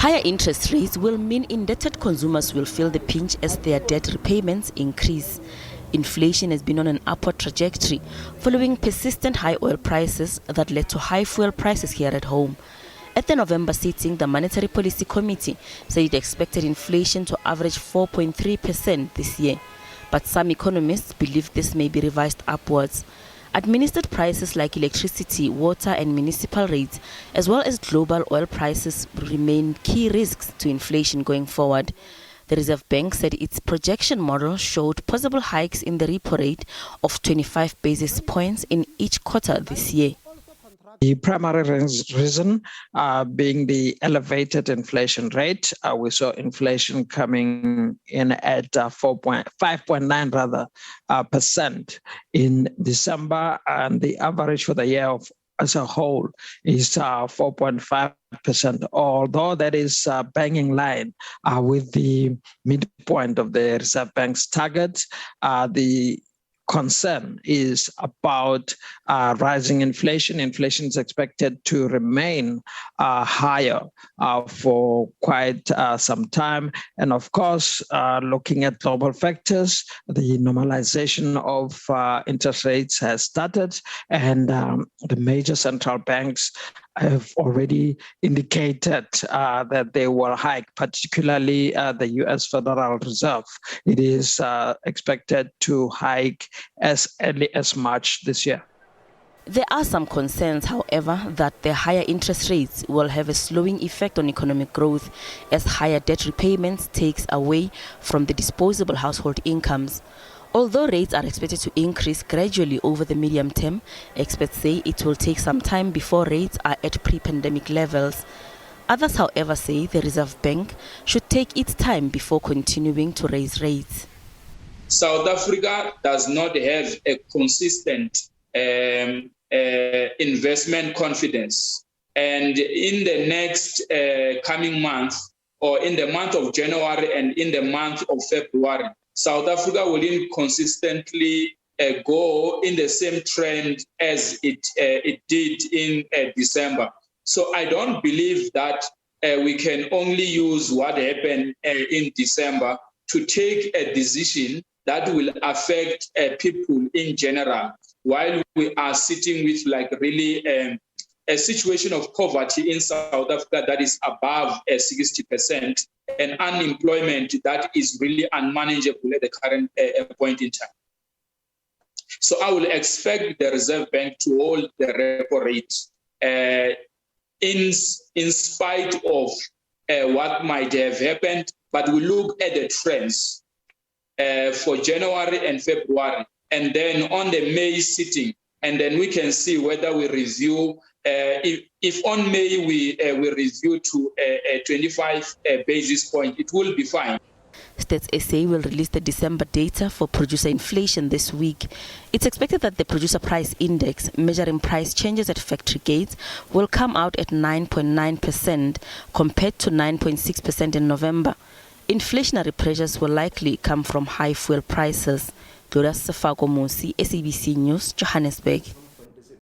Higher interest rates will mean indebted consumers will feel the pinch as their debt repayments increase. Inflation has been on an upward trajectory following persistent high oil prices that led to high fuel prices here at home. At the November sitting, the Monetary Policy Committee said it expected inflation to average 4.3% this year. But some economists believe this may be revised upwards. Administered prices like electricity, water and municipal rates, as well as global oil prices, remain key risks to inflation going forward. The Reserve Bank said its projection model showed possible hikes in the repo rate of 25 basis points in each quarter this year. The primary reason being the elevated inflation rate. We saw inflation coming in at 5.9% in December, and the average for the year as a whole is 4.5%, although that is banging line with the midpoint of the Reserve Bank's target. The concern is about rising inflation. Inflation is expected to remain higher for quite some time. And of course, looking at global factors, the normalization of interest rates has started, and the major central banks have already indicated that they will hike, particularly the U.S. Federal Reserve. It is expected to hike as early as March this year. There are some concerns, however, that the higher interest rates will have a slowing effect on economic growth as higher debt repayments takes away from the disposable household incomes. Although rates are expected to increase gradually over the medium term, experts say it will take some time before rates are at pre-pandemic levels. Others, however, say the Reserve Bank should take its time before continuing to raise rates. South Africa does not have a consistent investment confidence. And in the next coming month, or in the month of January and in the month of February, South Africa will inconsistently go in the same trend as it did in December. So I don't believe that we can only use what happened in December to take a decision that will affect people in general, while we are sitting with really a situation of poverty in South Africa that is above 60% and unemployment that is really unmanageable at the current point in time. So I will expect the Reserve Bank to hold the repo rate in spite of what might have happened, but we look at the trends for January and February, and then on the May sitting, and then we can see whether we review. If on May we review to a 25 basis point, it will be fine. Stats SA will release the December data for producer inflation this week. It's expected that the producer price index, measuring price changes at factory gates, will come out at 9.9% compared to 9.6% in November. Inflationary pressures will likely come from high fuel prices. Sefako-Musi, SABC News, Johannesburg.